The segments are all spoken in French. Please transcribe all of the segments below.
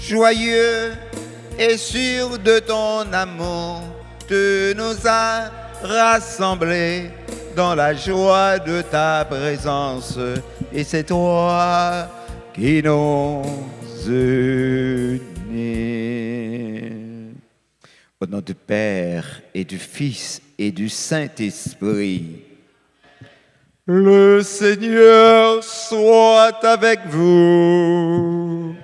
joyeux et sûr de ton amour, tu nous as rassemblés dans la joie de ta présence. Et c'est toi qui nous unis. Au nom du Père et du Fils et du Saint-Esprit. Le Seigneur soit avec vous.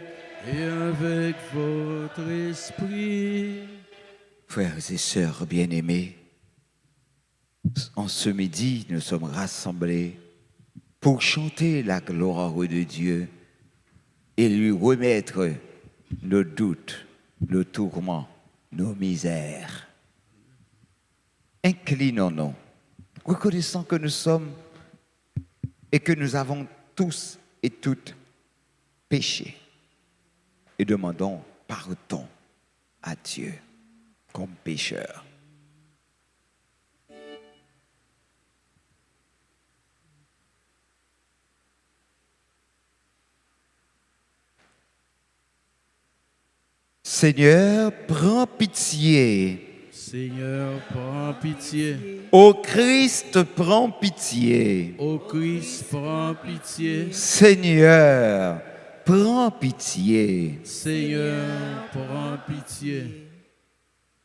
Et avec votre esprit. Frères et sœurs bien-aimés, en ce midi, nous sommes rassemblés pour chanter la gloire de Dieu et lui remettre nos doutes, nos tourments, nos misères. Inclinons-nous, reconnaissant que nous sommes et que nous avons tous et toutes péché et demandons pardon à Dieu comme pécheurs. Seigneur, prends pitié. Seigneur, prends pitié. Ô Christ, prends pitié. Ô Christ, prends pitié. Seigneur, prends pitié. Seigneur, prends pitié.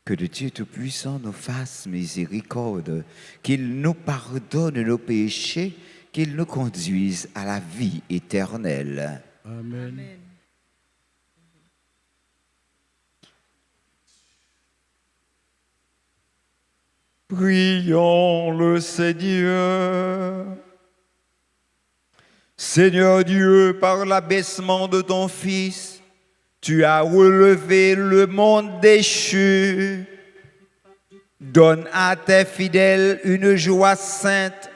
Que le Dieu Tout-Puissant nous fasse miséricorde, qu'il nous pardonne nos péchés, qu'il nous conduise à la vie éternelle. Amen. Prions le Seigneur. Seigneur Dieu, par l'abaissement de ton Fils, tu as relevé le monde déchu. Donne à tes fidèles une joie sainte.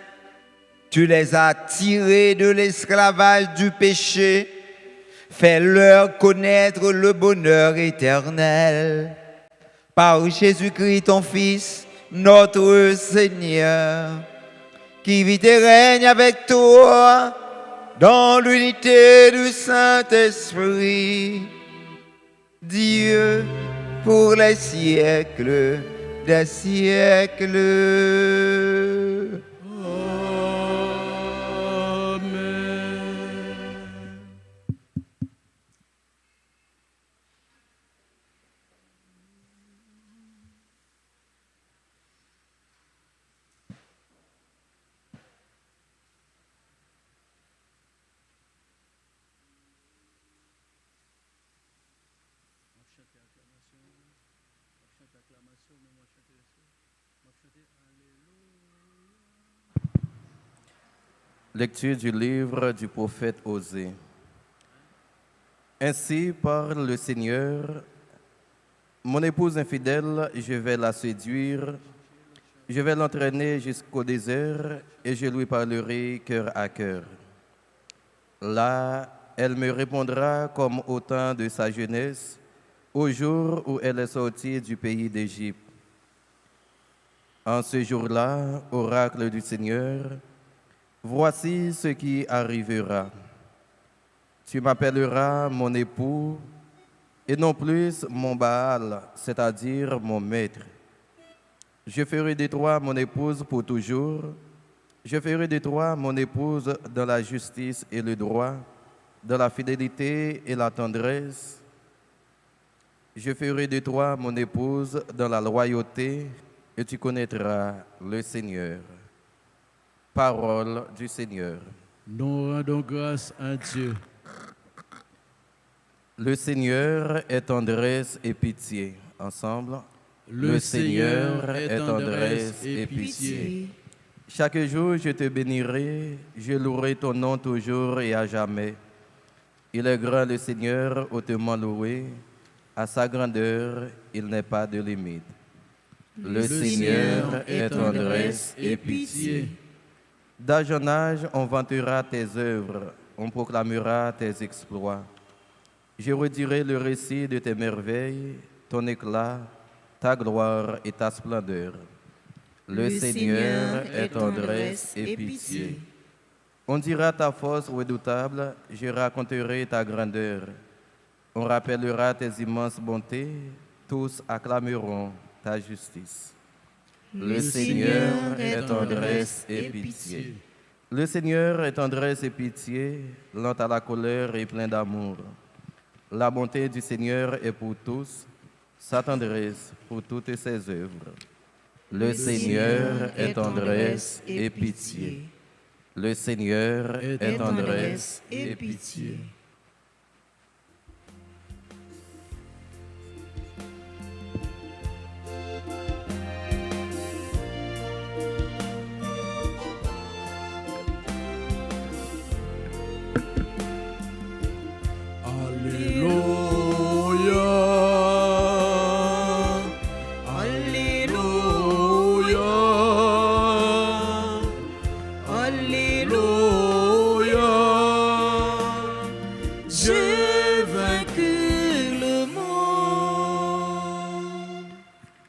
Tu les as tirés de l'esclavage du péché. Fais-leur connaître le bonheur éternel. Par Jésus-Christ, ton Fils, notre Seigneur, qui vit et règne avec toi dans l'unité du Saint-Esprit, Dieu pour les siècles des siècles. Lecture du livre du prophète Osée. Ainsi parle le Seigneur, mon épouse infidèle, je vais la séduire, je vais l'entraîner jusqu'au désert et je lui parlerai cœur à cœur. Là, elle me répondra comme au temps de sa jeunesse, au jour où elle est sortie du pays d'Égypte. En ce jour-là, oracle du Seigneur, voici ce qui arrivera. Tu m'appelleras mon époux et non plus mon Baal, c'est-à-dire mon maître. Je ferai de toi mon épouse pour toujours. Je ferai de toi mon épouse dans la justice et le droit, dans la fidélité et la tendresse. Je ferai de toi mon épouse dans la loyauté et tu connaîtras le Seigneur. Parole du Seigneur. Nous rendons grâce à Dieu. Le Seigneur est tendresse et pitié. Ensemble. Le Seigneur est tendresse et pitié. Chaque jour, je te bénirai, je louerai ton nom toujours et à jamais. Il est grand le Seigneur, hautement loué. À sa grandeur, il n'est pas de limite. Le Seigneur est tendresse et pitié. D'âge en âge, on vantera tes œuvres, on proclamera tes exploits. Je redirai le récit de tes merveilles, ton éclat, ta gloire et ta splendeur. Le Seigneur est tendresse et pitié. On dira ta force redoutable, je raconterai ta grandeur. On rappellera tes immenses bontés, tous acclameront ta justice. Le Seigneur est tendresse et pitié. Le Seigneur est tendresse et pitié, lent à la colère et plein d'amour. La bonté du Seigneur est pour tous, sa tendresse pour toutes ses œuvres. Le Seigneur est tendresse et pitié. Le Seigneur est tendresse et pitié.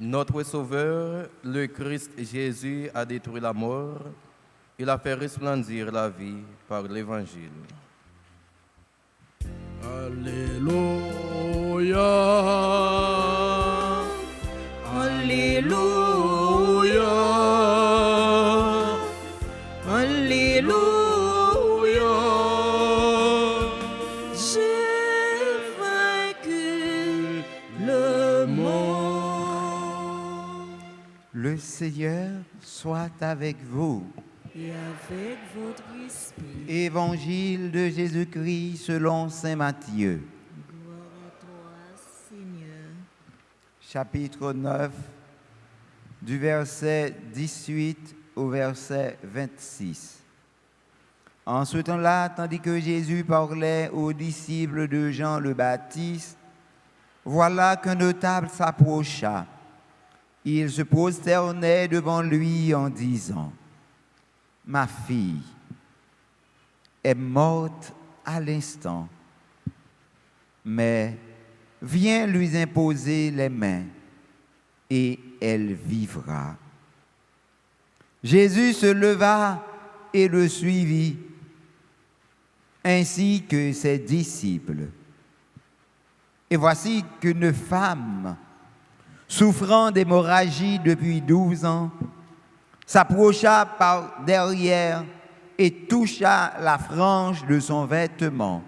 Notre Sauveur, le Christ Jésus, a détruit la mort. Il a fait resplendir la vie par l'Évangile. Alléluia. Alléluia. Alléluia. J'ai vaincu le monde. Le Seigneur soit avec vous. Et avec votre esprit. Évangile de Jésus-Christ selon saint Matthieu. Gloire à toi, Seigneur. Chapitre 9, du verset 18 au verset 26. En ce temps-là, tandis que Jésus parlait aux disciples de Jean le Baptiste, voilà qu'un notable s'approcha. Il se prosternait devant lui en disant: Ma fille est morte à l'instant, mais viens lui imposer les mains et elle vivra. Jésus se leva et le suivit, ainsi que ses disciples. Et voici qu'une femme, souffrant d'hémorragie depuis 12 ans, s'approcha par derrière et toucha la frange de son vêtement,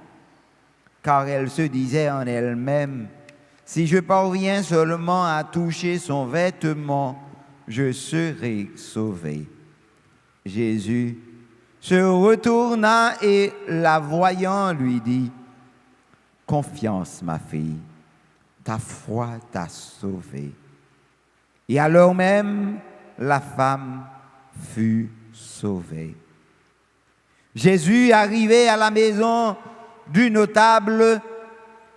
car elle se disait en elle-même: si je parviens seulement à toucher son vêtement, je serai sauvée. Jésus se retourna et, la voyant, lui dit: Confiance, ma fille, ta foi t'a sauvée. Et alors même, la femme fut sauvée. Jésus, arrivé à la maison du notable,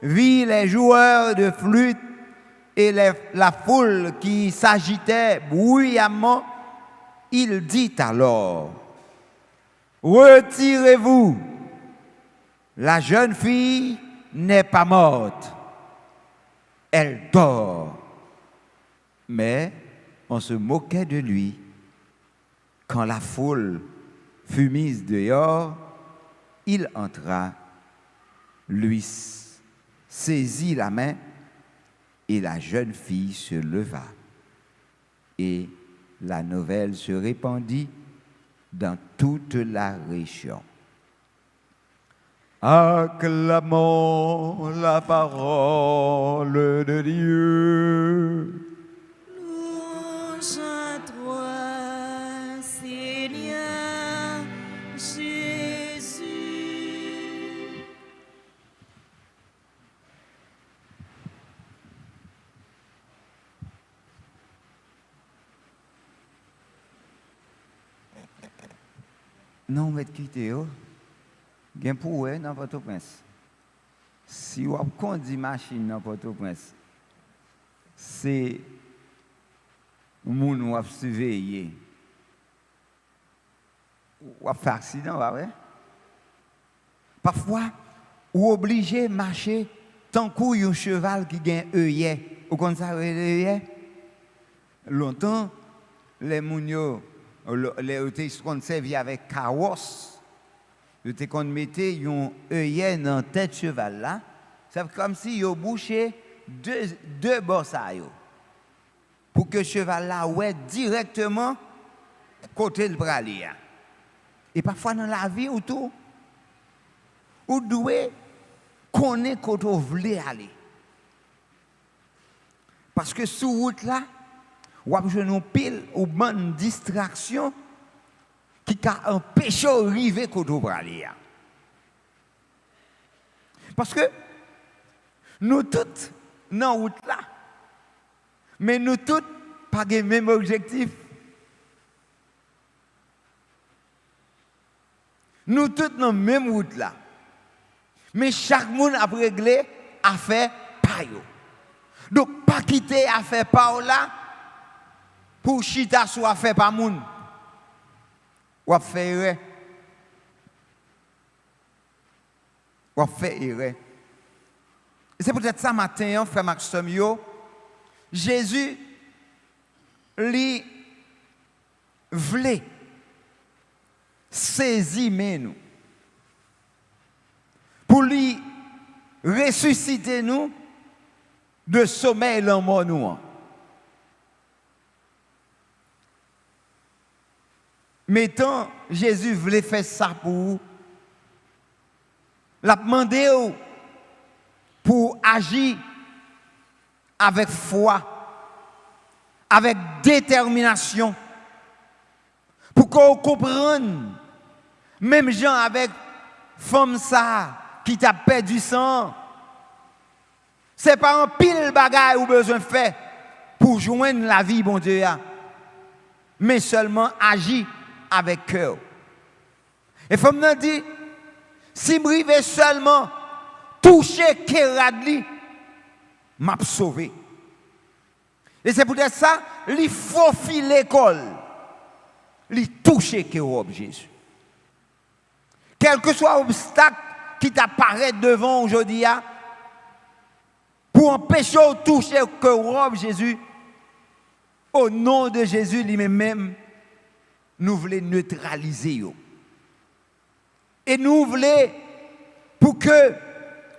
vit les joueurs de flûte et la foule qui s'agitait bruyamment. Il dit alors: Retirez-vous, la jeune fille n'est pas morte, elle dort. Mais on se moquait de lui. Quand la foule fut mise dehors, il entra, lui saisit la main et la jeune fille se leva. Et la nouvelle se répandit dans toute la région. Acclamons la parole de Dieu. Louange à toi, Seigneur Jésus. Non, mais quittez vous. Gen pour dans Port-au-Prince. Si vous conduisez machine dans Port-au-Prince, c'est moun ou surveiller. Ou fait accident, ouais. Parfois, ou obligé de marcher tant qu'il y a un cheval qui gagne œillet. Vous connaissez ça, œillet? Longtemps, les mounios, les hôtels qu'on servi avec carrosse, ils qu'on mettait un œillet dans la tête cheval là, C'est comme si yo bouché deux bords ça yo. Pour que cheval là ouais directement côté le bralier. Et parfois dans la vie ou tout ou doit connaître côté où voulez aller. Parce que sur route là, ou avez une pile ou bonne distraction qui a empêché d'arriver côté où aller. Parce que nous tous dans la route là, mais nous tous pas le même objectif. Nous tous dans la même route là. Mais chaque monde a réglé affaire par yo. Donc pas quitter affaire par là pour chita sur affaire par monde. Ou faire erreur. Ou faire erreur. C'est peut-être ça matin, frère Maxime yo, Jésus lui voulait saisir nous pour lui ressusciter nous de sommeil dans mort nous. Mettons Jésus voulait faire ça pour vous. L'a demandé pour agir avec foi, avec détermination, pour qu'on comprenne, même gens avec femme ça qui t'a perdu sang, c'est pas un pile bagaille ou besoin de faire pour joindre la vie, bon Dieu, mais seulement agir avec cœur. Et femme nous dit, si je seulement toucher Kéradli, m'a sauvé. Et c'est peut-être ça, il faut filer l'école, il toucher Kérob Jésus. Quel que soit l'obstacle qui t'apparaît devant aujourd'hui, pour empêcher de toucher Kérob Jésus, au nom de Jésus lui-même, nous voulons neutraliser. Et nous voulons, pour que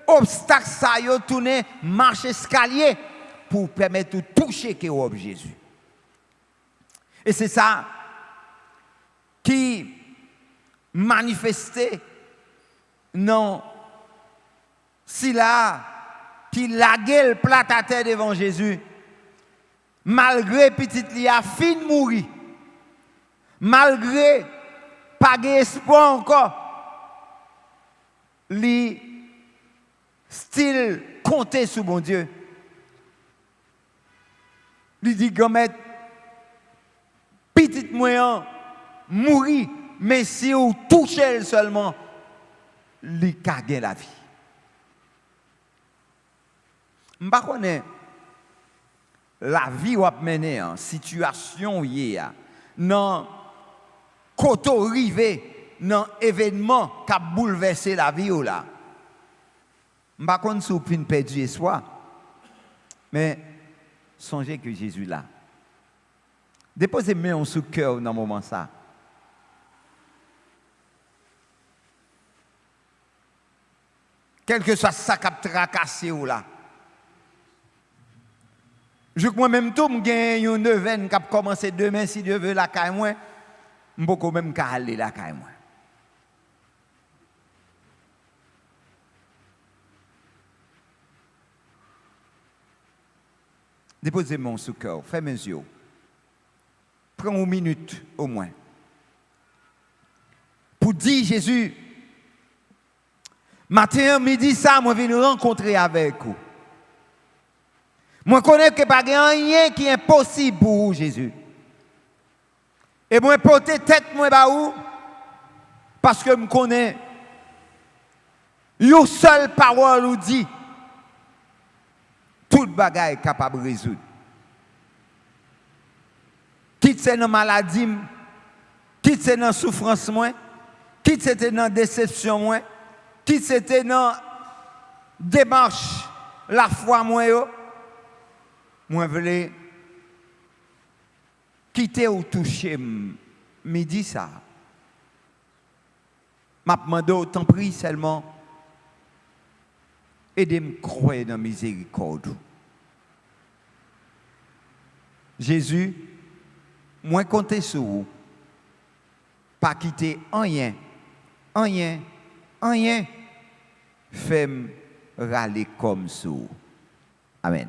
obstacle ça yo tourner marche escalier pour permettre de toucher Kérob Jésus. Et c'est ça qui manifestait non si là qui laguait le plat à terre devant Jésus malgré petite li a fin mourir malgré pas d'espoir encore li style compter sur bon Dieu. Il dit gomet petit moyen mourir mais si vous touchez seulement li ka gen la vie. M'pa connait la vie ou a mené en situation yé non koto rivé non événement qui a bouleversé la vie ou là. M'pa konn sou fin perdu espoir. Mais songez que Jésus là. Déposez main sous cœur dans moment ça. Quel que soit ça qui a tracassé ou là. Je crois même tout me gagne une neuvaine qui a commencé demain si Dieu veut la caille moi. M'poko même ka aller la caille moi. Déposez mon sous cœur, fermez mes yeux. Prends une minute au moins. Pour dire Jésus, matin, midi, ça, moi, je viens rencontrer avec vous. Moi, je connais que pas rien qui est impossible pour vous, Jésus. Et moi, porter tête, moi, bah où? Parce que je connais. Une seule parole ou dit. Toute bagaille est capable de résoudre. Quitte c'est dans maladie, quitte c'est dans souffrance, quitte c'est dans déception, quitte c'est dans démarche, la foi, moi, je veux quitter ou toucher, midi ça. Je demande autant pris seulement, Aidez-moi à croire dans la miséricorde. Jésus, moi compter sur vous. Pas quitter rien, rien, rien. Fais-moi râler comme ça. Amen.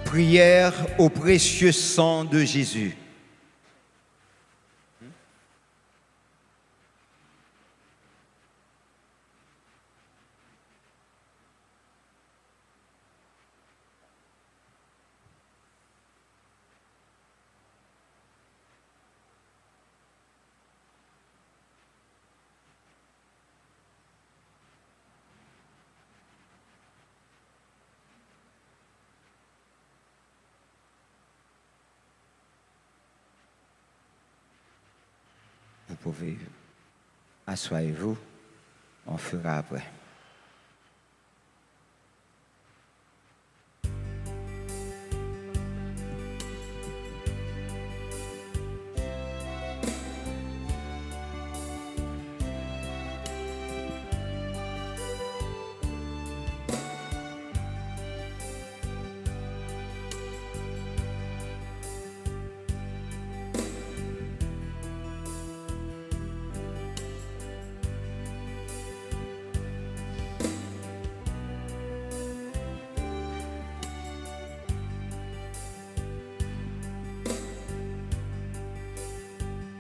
Prière au précieux sang de Jésus. Vous pouvez asseoir-vous, on fera après.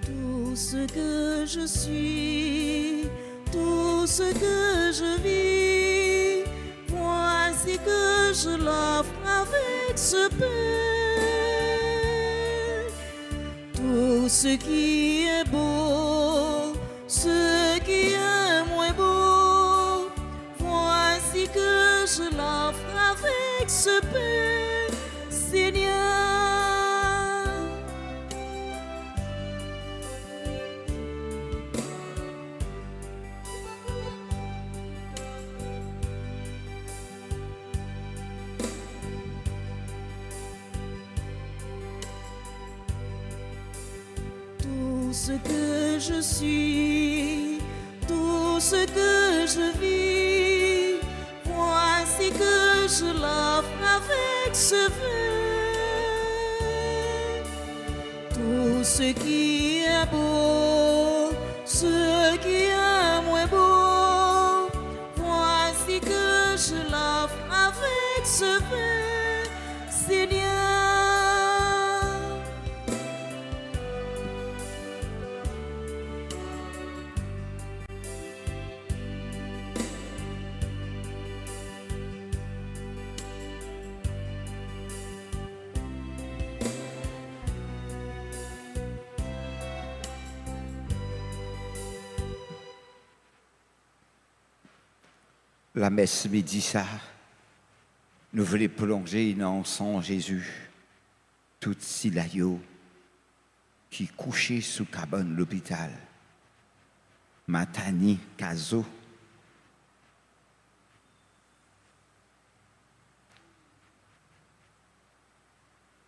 Tout ce que je suis, tout ce que je vis, voici que je l'offre avec ce pain. Tout ce qui est beau, ce qui est moins beau, voici que je l'offre avec ce pain, Seigneur. Tout ce que je suis, tout ce que je vis, voici que je l'offre avec ce vin. Tout ce qui est beau, ce qui est moins beau, voici que je l'offre avec ce vin, Seigneur. La messe midi ça, nous voulons plonger dans son Jésus, tout silayo qui couchait sous cabane l'hôpital, Matani, Kazo,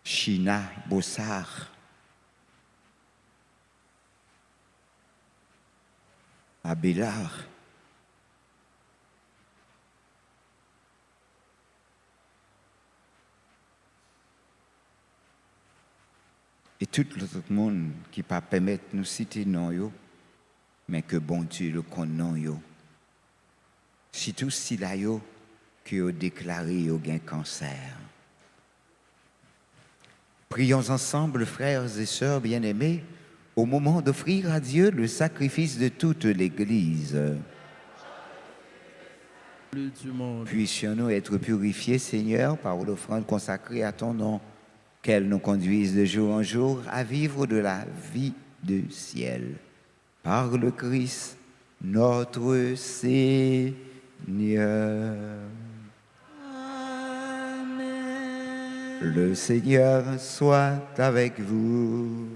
China, Bossard, Abélard, et tout l'autre monde qui pas permettre nous citer non yo, mais que bon Dieu le connaît yo. Si tout si là yo que yo déclaré yo gain cancer. Prions ensemble, frères et sœurs bien-aimés, au moment d'offrir à Dieu le sacrifice de toute l'Église. du monde. Puissions-nous être purifiés, Seigneur, par l'offrande consacrée à ton nom, qu'elle nous conduise de jour en jour à vivre de la vie du ciel. Par le Christ, notre Seigneur. Amen. Le Seigneur soit avec vous.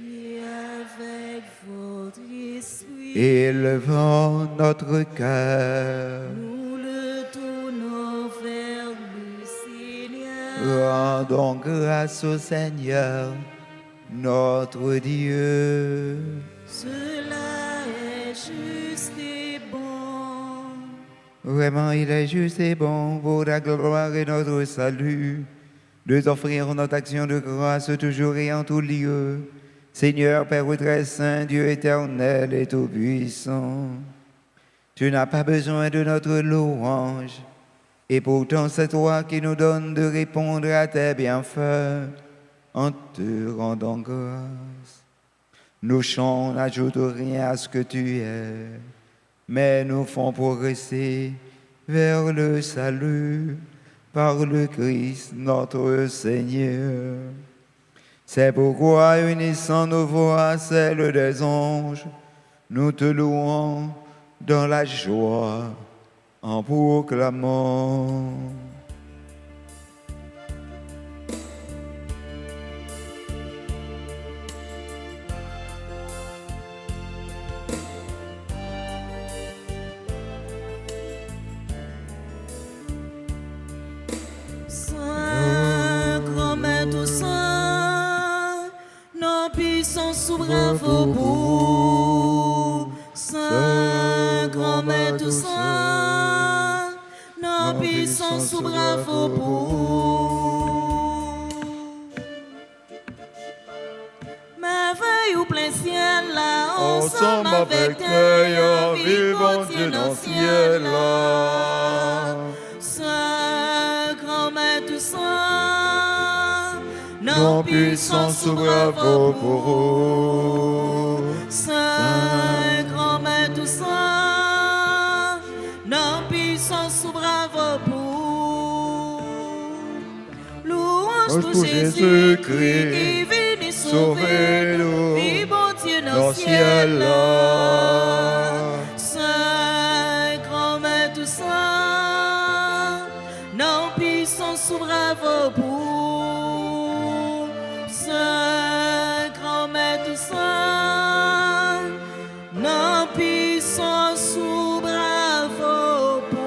Et avec votre esprit, Élevons notre cœur. nous le tournons vers le Seigneur. Rendons grâce au Seigneur, notre Dieu. Cela est juste et bon. Vraiment, il est juste et bon pour la gloire et notre salut, de t'offrir notre action de grâce toujours et en tout lieu. Seigneur, Père très saint, Dieu éternel et tout-puissant, tu n'as pas besoin de notre louange, et pourtant c'est toi qui nous donnes de répondre à tes bienfaits en te rendant grâce. Nos chants n'ajoutent rien à ce que tu es, mais nous font progresser vers le salut par le Christ notre Seigneur. C'est pourquoi, unissant nos voix à celles des anges, nous te louons dans la joie en proclamant. Saint, grand maître saint, nos puissants sous bravo pour. Saint, grand maître saint, nos puissants sous bravo pour. Merveille au plein ciel là, ensemble avec tes vivants Dieu dans le ciel là. Saint, grand maître saint, nos puissants sous bravo pour. Saint, grand maître saint, nos puissants sous bravo pour. Louange pour Jésus-Christ qui vient sauver nous, vivant Dieu dans le ciel là. Saint, grand maître saint, nos puissants sous bravo pour. Saint, grand maître saint, nos puissants sous bravo pour.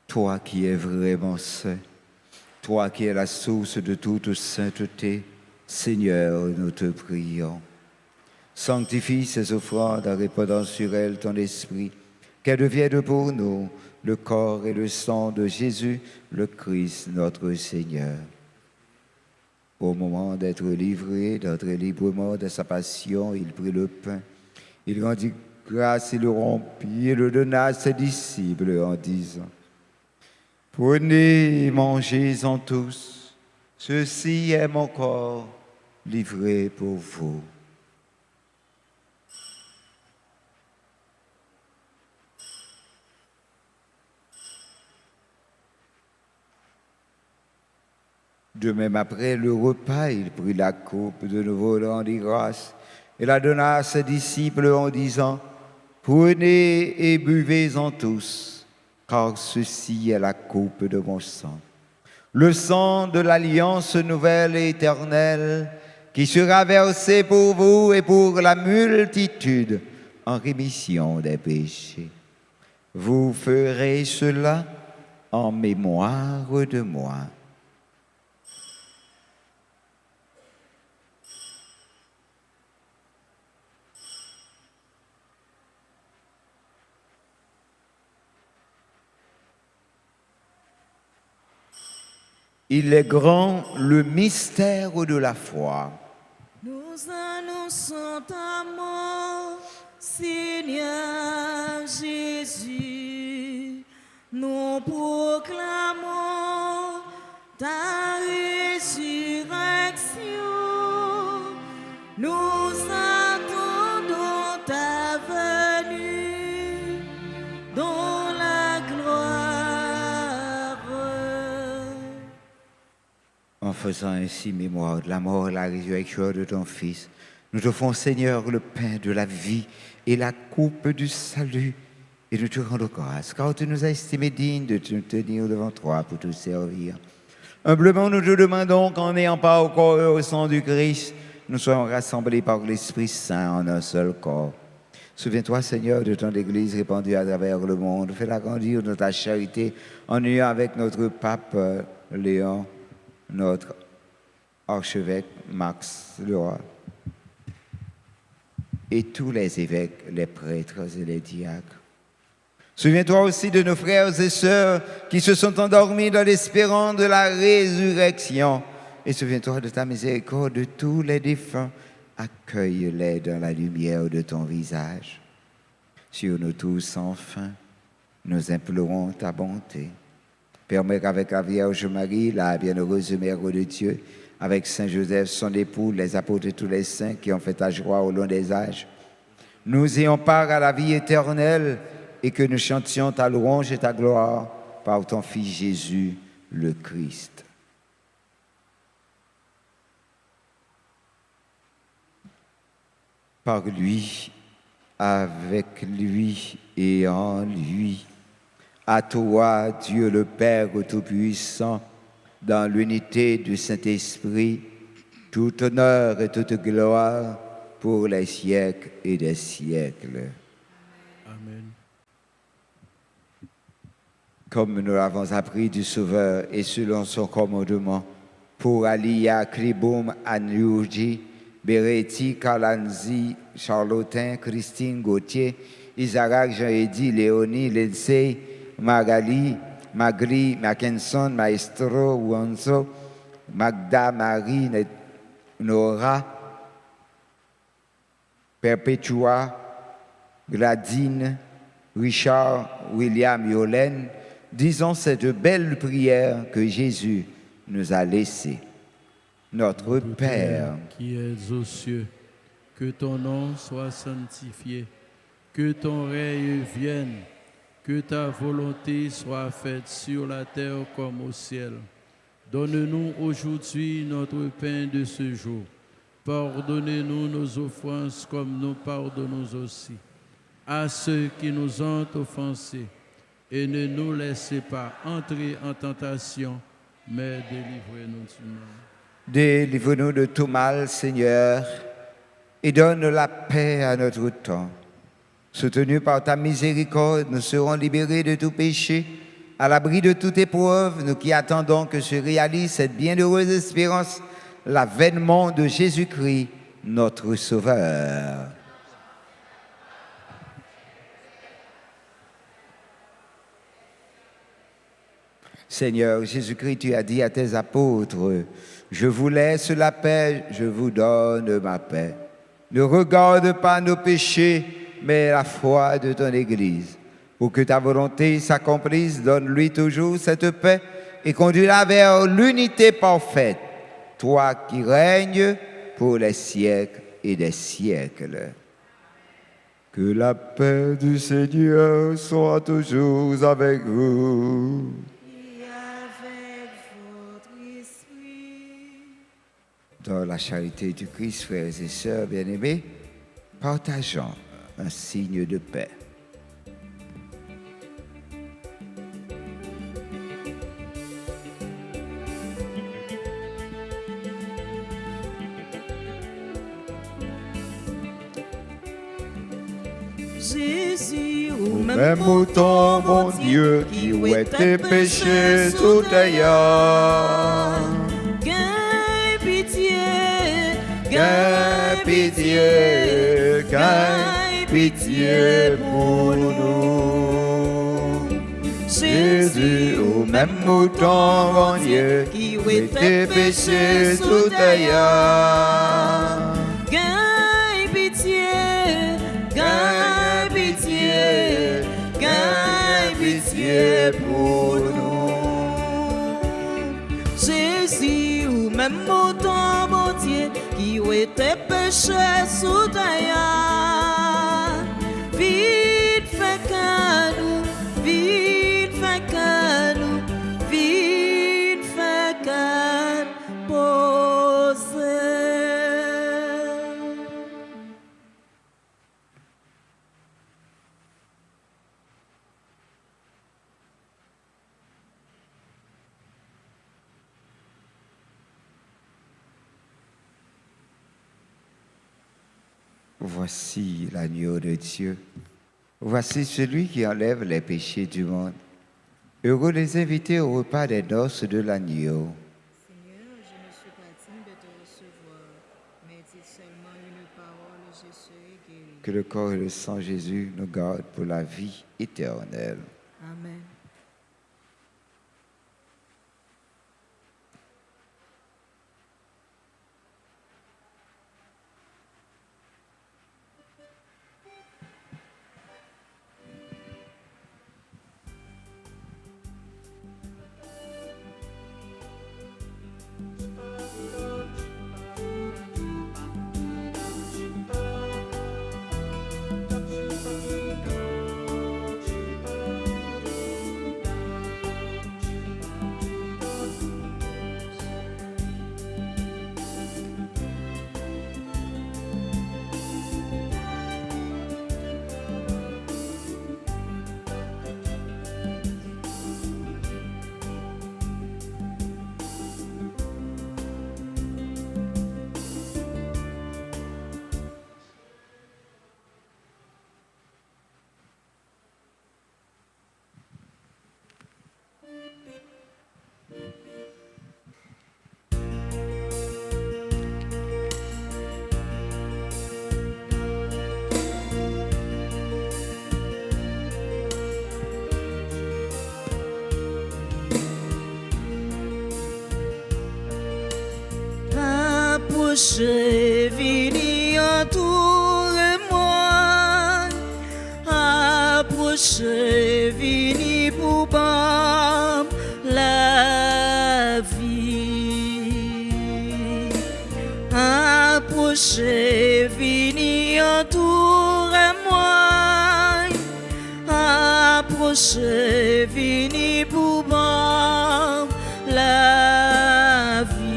Toi qui es vraiment saint, toi qui es la source de toute sainteté, Seigneur, nous te prions. Sanctifie ces offrandes en répandant sur elles ton esprit, qu'elles deviennent pour nous le corps et le sang de Jésus, le Christ, notre Seigneur. Au moment d'être livré, d'entrer librement de sa passion, il prit le pain, il rendit grâce, il le rompit et le donna à ses disciples en disant: Prenez et mangez-en tous, ceci est mon corps livré pour vous. De même après le repas, il prit la coupe, de nouveau rendit grâce, et la donna à ses disciples en disant: Prenez et buvez-en tous, car ceci est la coupe de mon sang. Le sang de l'alliance nouvelle et éternelle, qui sera versé pour vous et pour la multitude en rémission des péchés. Vous ferez cela en mémoire de moi. Il est grand le mystère de la foi. Nous annonçons ta mort, Seigneur Jésus. Nous proclamons ta résurrection. Nous attendons ta venue. faisant ainsi mémoire de la mort et la résurrection de ton Fils, nous t'offrons, Seigneur, le pain de la vie et la coupe du salut. Et nous te rendons grâce, car tu nous as estimés dignes de te tenir devant toi pour te servir. Humblement, nous te demandons qu'en ayant part au corps et au sang du Christ, nous soyons rassemblés par l'Esprit Saint en un seul corps. Souviens-toi, Seigneur, de ton Église répandue à travers le monde. Fais-la grandir dans ta charité en union avec notre pape Léon, notre archevêque Max Leroy, et tous les évêques, les prêtres et les diacres. Souviens-toi aussi de nos frères et sœurs qui se sont endormis dans l'espérance de la résurrection. Et souviens-toi de ta miséricorde de tous les défunts. Accueille-les dans la lumière de ton visage. Sur nous tous, enfin, nous implorons ta bonté. Permets qu'avec la Vierge Marie, la bienheureuse Mère de Dieu, avec Saint Joseph, son époux, les apôtres et tous les saints qui ont fait ta joie au long des âges, nous ayons part à la vie éternelle et que nous chantions ta louange et ta gloire par ton Fils Jésus, le Christ. Par lui, avec lui et en lui, à toi, Dieu le Père Tout-Puissant, dans l'unité du Saint-Esprit, tout honneur et toute gloire pour les siècles et des siècles. Amen. Comme nous l'avons appris du Sauveur et selon son commandement, pour Alia, Kliboum, Anyuji, Bereti, Kalanzi, Charlotin, Christine, Gauthier, Isaac, Jean-Eddy, Léonie, Lindsay, Magali, Magri, Mackinson, Maestro, Wanzo, Magda, Marie, Nora, Perpetua, Gladine, Richard, William, Yolène, disons cette belle prière que Jésus nous a laissée. Notre Père, qui es aux cieux, que ton nom soit sanctifié, que ton règne vienne, que ta volonté soit faite sur la terre comme au ciel. Donne-nous aujourd'hui notre pain de ce jour. Pardonnez-nous nos offenses comme nous pardonnons aussi à ceux qui nous ont offensés. Et ne nous laissez pas entrer en tentation, mais délivrez-nous du mal. délivre-nous de tout mal, Seigneur, et donne la paix à notre temps. Soutenus par ta miséricorde, nous serons libérés de tout péché, à l'abri de toute épreuve, nous qui attendons que se réalise cette bienheureuse espérance, l'avènement de Jésus-Christ, notre Sauveur. Seigneur Jésus-Christ, tu as dit à tes apôtres, je vous laisse la paix, je vous donne ma paix. Ne regarde pas nos péchés, mais la foi de ton Église. Pour que ta volonté s'accomplisse, donne-lui toujours cette paix et conduis-la vers l'unité parfaite. Toi qui règnes pour les siècles et des siècles. Que la paix du Seigneur soit toujours avec vous. Dans la charité du Christ, frères et sœurs bien-aimés, partageons un signe de paix. Jésus, au Même autant, mon Dieu, qui ouait tes péchés sous terre. Gagne pitié, Gagne pitié, gagne pitié pour nous. Jésus, au même mouton, mon Dieu, qui ouait tes péchés sous terre. gagne pitié, gagne pitié, gagne pitié pour nous. Jésus, ou même mon temps, mon Dieu, qui était péché sous terre. Vite fait qu'à nous, vite fait qu'à nous, vite fait qu'à nous. Voici l'agneau de Dieu. Voici celui qui enlève les péchés du monde. Heureux les invités au repas des noces de l'agneau. Seigneur, je ne suis pas digne de te recevoir, mais dis seulement une parole, je serai guéri. Que le corps et le sang de Jésus nous gardent pour la vie éternelle. Amen. Approchez, venez entourez-moi. Approchez, venez pour bam la vie. Approchez, venez entourez-moi. Approchez, venez pour bam la vie.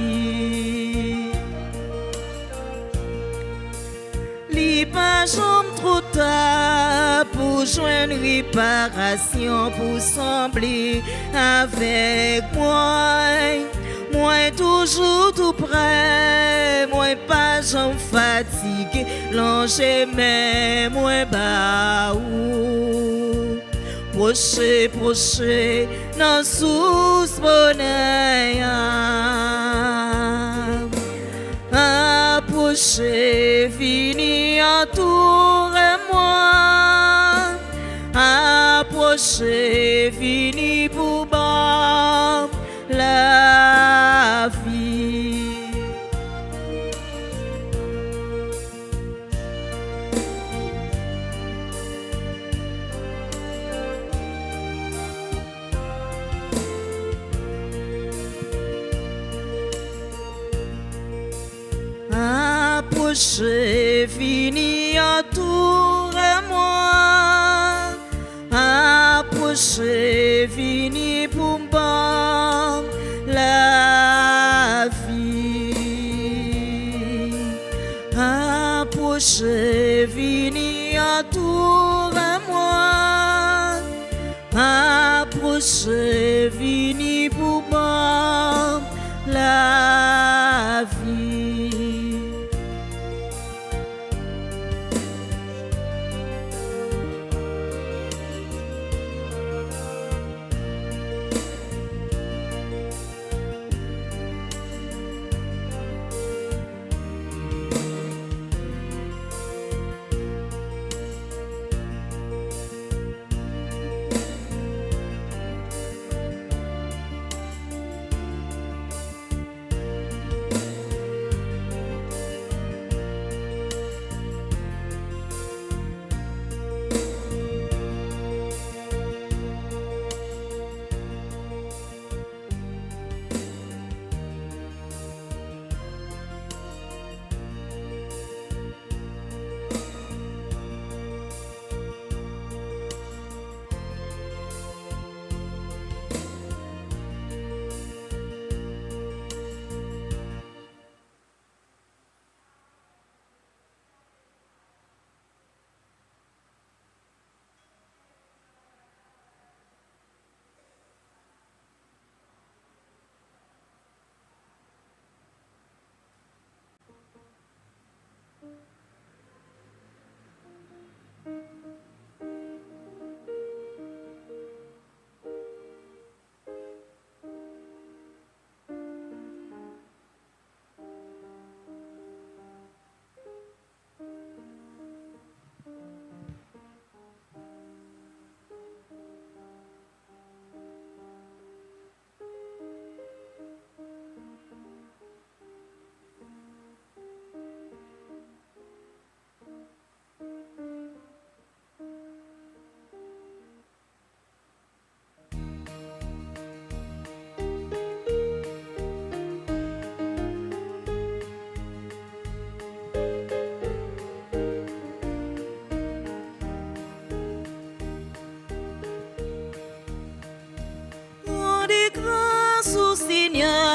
Pas jamais trop tard pour joindre réparation, pour sembler avec moi. Moi toujours tout prêt, moi pas jamais fatigué, l'ange même moi bas ou proche, dans sous bonheur. Approchez, venez entourez-moi. Approchez, venez pour bam la vie. Approchez, venez entourez-moi. Approchez, venez pour bam la vie. Approchez, venez entourez-moi. Approchez, venez pour bam la vie.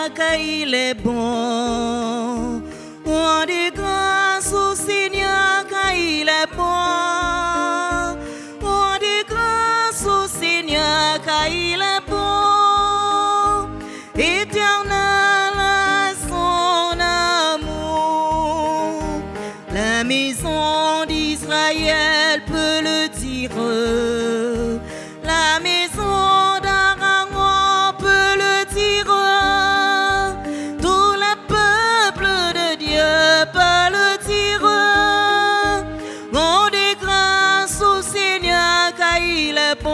Seigneur car il est bon. Rendez grâce au Seigneur car il est bon. Rendez grâce au Seigneur car il est bon. Éternel est son amour. La maison d'Israël peut le dire. La maison d'Aaron peut le dire. Tout le peuple de Dieu peut le dire. Rendez grâce au Seigneur car il est bon.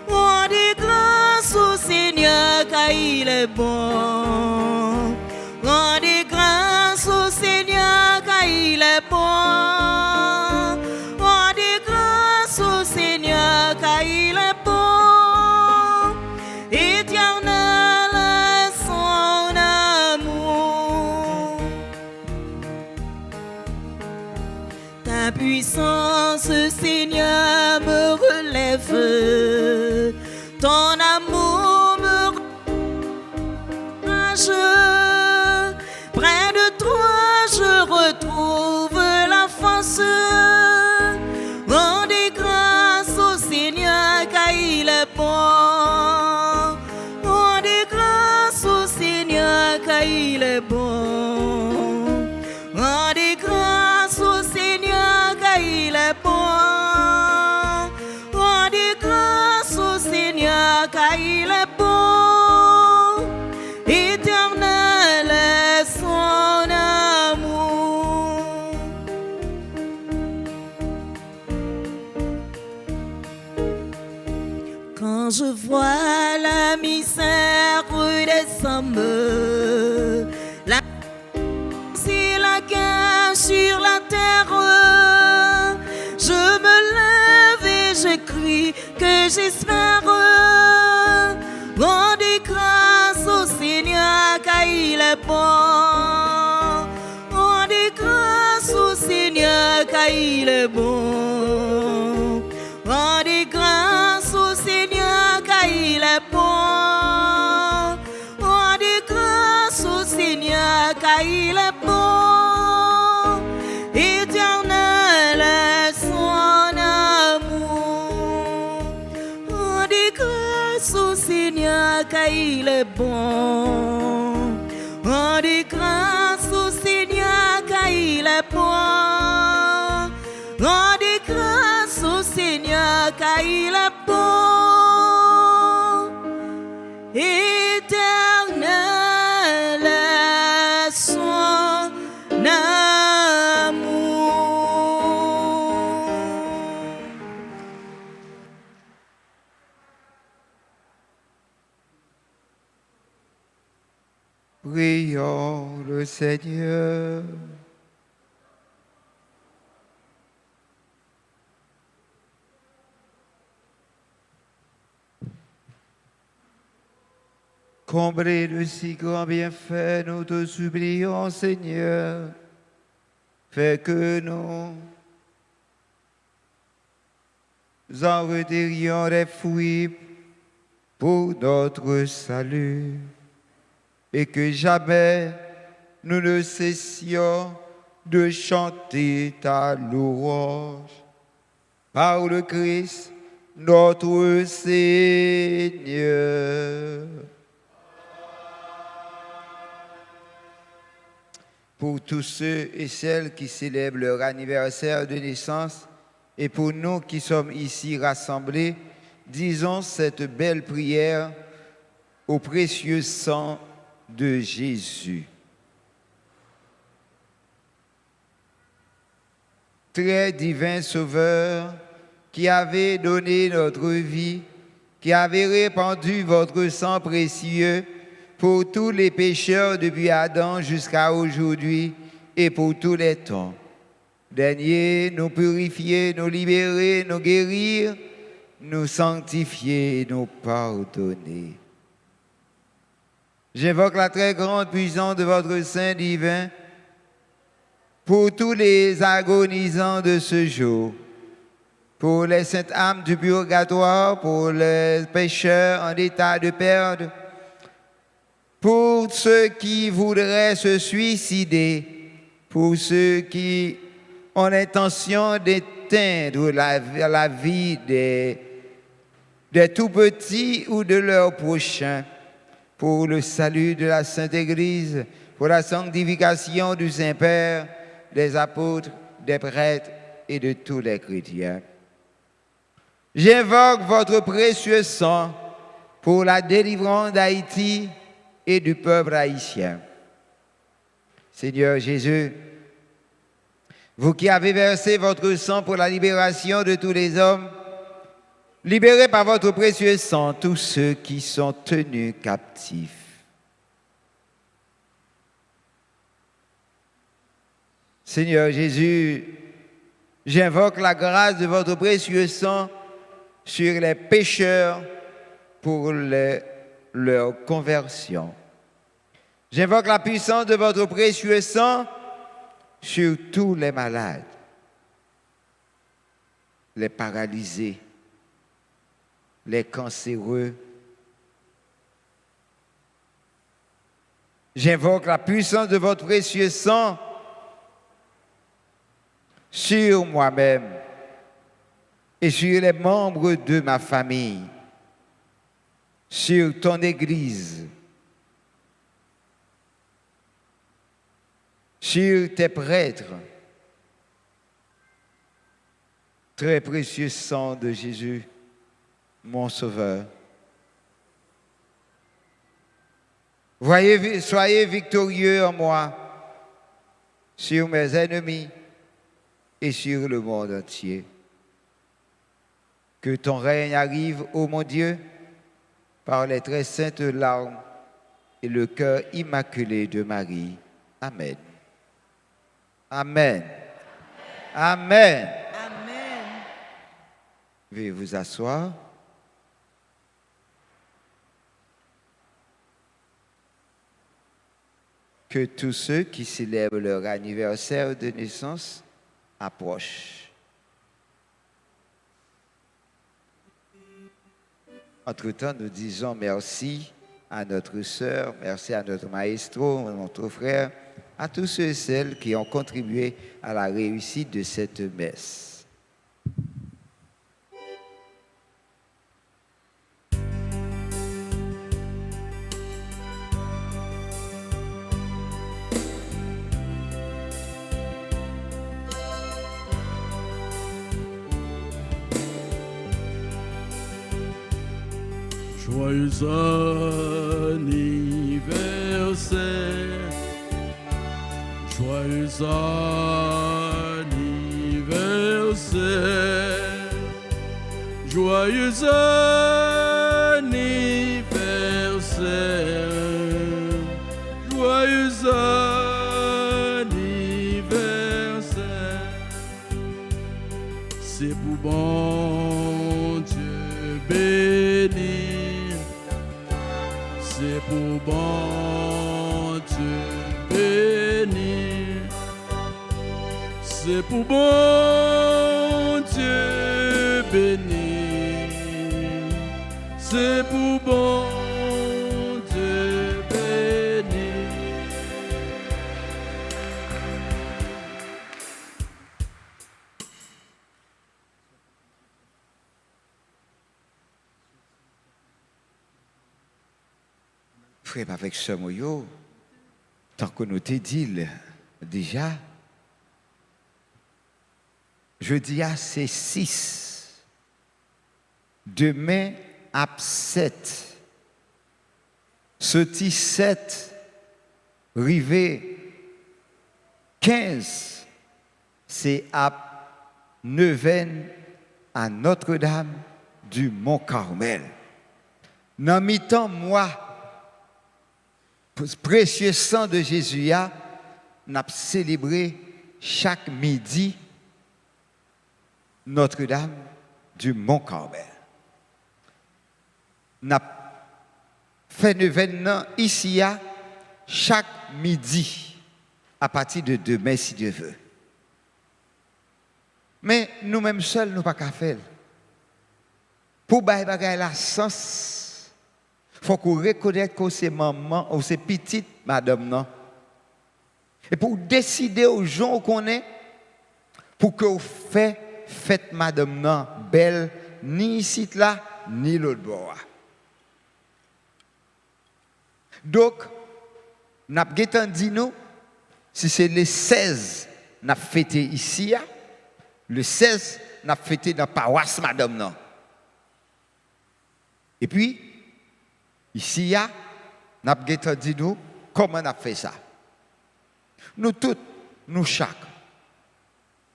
Rendez grâce au Seigneur car il est bon. Rendez grâce au Seigneur car il est bon. Rendez grâce au Seigneur car il est bon. Éternel est son amour. Ta puissance, Seigneur, me relève. Ton amour me rage. Près de toi, je retrouve la force. Rendez grâce au Seigneur car il est bon. Rendez grâce au Seigneur car il est bon. Rendez grâce au Seigneur car il est bon. Rendez grâce au Seigneur car il est bon. Éternel est son amour. Quand je vois la misère redescendre, c'est la guerre sur la terre, je me lève et je crie que j'espère. Rendez grâce au Seigneur car il est bon. Rendez grâce au Seigneur car il est bon. Rendez grâce au Seigneur car il est bon. Rendez grâce au Seigneur car il est bon. Éternel est son amour. Rendez grâce au Seigneur car il est bon. Rendez grâce au Seigneur car il est bon. Rendez grâce au Seigneur car il est bon. Éternel est son amour. Prions le Seigneur. Comblé de si grands bienfaits, nous te supplions, Seigneur. Fais que nous en retirions les fruits pour notre salut, et que jamais nous ne cessions de chanter ta louange. Par le Christ, notre Seigneur. Pour tous ceux et celles qui célèbrent leur anniversaire de naissance, et pour nous qui sommes ici rassemblés, disons cette belle prière au précieux sang de Jésus. Très divin Sauveur, qui avez donné notre vie, qui avez répandu votre sang précieux pour tous les pécheurs depuis Adam jusqu'à aujourd'hui et pour tous les temps. Daignez nous purifier, nous libérer, nous guérir, nous sanctifier, nous pardonner. J'invoque la très grande puissance de votre Saint divin pour tous les agonisants de ce jour, pour les saintes âmes du purgatoire, pour les pécheurs en état de perdre, pour ceux qui voudraient se suicider, pour ceux qui ont l'intention d'éteindre la vie des tout-petits ou de leurs prochains, pour le salut de la Sainte Église, pour la sanctification du Saint-Père, des apôtres, des prêtres et de tous les chrétiens. J'invoque votre précieux sang pour la délivrance d'Haïti et du peuple haïtien. Seigneur Jésus, vous qui avez versé votre sang pour la libération de tous les hommes, libérez par votre précieux sang tous ceux qui sont tenus captifs. Seigneur Jésus, j'invoque la grâce de votre précieux sang sur les pécheurs pour leur conversion. J'invoque la puissance de votre précieux sang sur tous les malades, les paralysés, les cancéreux. J'invoque la puissance de votre précieux sang sur moi-même et sur les membres de ma famille, sur ton Église, sur tes prêtres. Très précieux sang de Jésus, mon Sauveur. Soyez victorieux en moi, sur mes ennemis et sur le monde entier. Que ton règne arrive, ô mon Dieu, par les très saintes larmes et le cœur immaculé de Marie. Amen. Amen. Amen. Amen. Veuillez vous asseoir. Que tous ceux qui célèbrent leur anniversaire de naissance approchent. Entre-temps, nous disons merci à notre sœur, merci à notre maestro, notre frère, à tous ceux et celles qui ont contribué à la réussite de cette messe. Joyeux anniversaire, joyeux anniversaire, joyeux anniversaire, joyeux anniversaire. C'est pour bon Dieu béni. C'est pour bon Dieu béni. C'est pour bon Dieu béni. C'est pour bon Dieu béni. Frère avec ce moyo, tant que nous t'ai dit déjà, jeudi c'est 6, demain à 7, ce 7, rivé 15, c'est à Neuvaine à Notre-Dame du Mont-Carmel. Dans mi-temps, moi, précieux sang de Jésus, nous avons célébré chaque midi Notre-Dame du Mont-Carmel. Nous avons fait un événement ici chaque midi à partir de demain, si Dieu veut. Mais nous-mêmes seuls, nous ne pouvons pas faire. Pour bailler la sens, Il faut qu'on reconnaisse que c'est maman ou c'est petite madame. Non? Et pour décider aux gens qu'on est, pour que vous faites madame non, belle, ni ici là, ni l'autre bord. Donc, nous avons dit nous, si c'est le 16, nous avons fêté ici, le 16, nous avons fêté dans la paroisse madame non. Et puis, ici, nous avons dit nous, comment on a fait ça. Nous tous, nous chaque,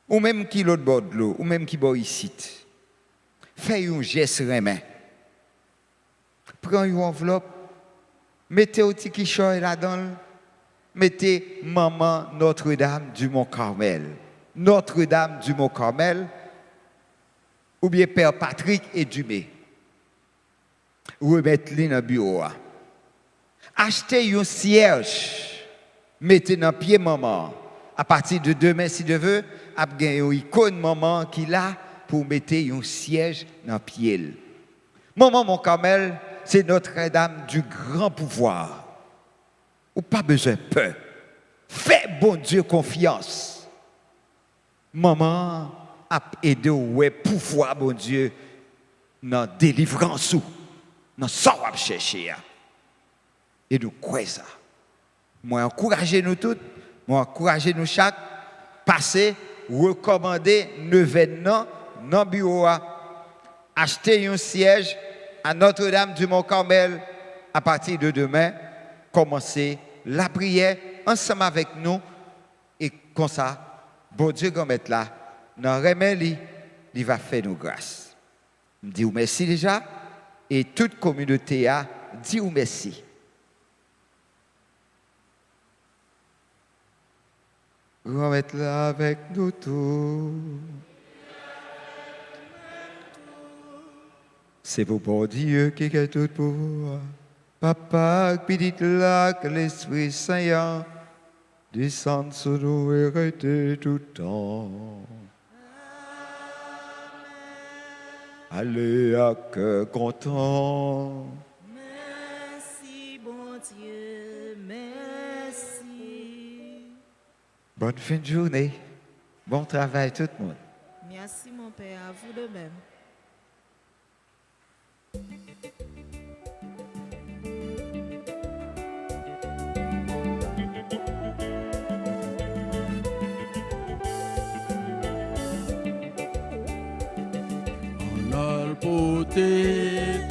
ou même qui l'autre bord de l'eau, ou même qui bord ici, faites un geste remin. Prenez une enveloppe, mettez au petit quichot là-dedans, mettez Maman Notre-Dame du Mont-Carmel. Notre-Dame du Mont-Carmel, ou bien Père Patrick et Dumé. Remettez-les dans le bureau. Achetez un siège, mettez dans le pied maman. À partir de demain, si Dieu veut, il y a une icône maman qui est là pour mettre un siège dans le pied. Maman Mont-Carmel, c'est Notre-Dame du grand pouvoir. Ou pas besoin de peur. Fais bon Dieu confiance. Maman a aidé au pouvoir, bon Dieu, dans la délivrance ou dans ce qu'on va chercher. Et nous croyons ça. Moi, encouragez nous toutes, moi, encouragez nous chaque, passer, recommander, dans le bureau, acheter un siège à Notre-Dame du Mont-Carmel à partir de demain, commencer la prière ensemble avec nous et comme ça, bon Dieu va mettre là, dans remède, il va faire nous grâce. Je dis merci déjà et toute communauté a dit merci. On va mettre là avec nous tous. C'est pour bon Dieu qui a tout pouvoir. Papa, petit là, que l'Esprit Saint descende sur nous et reste tout le temps. Allez à cœur content. Merci, bon Dieu, merci. Bonne fin de journée. Bon travail tout le monde. Merci, mon Père, à vous de même. En alpoté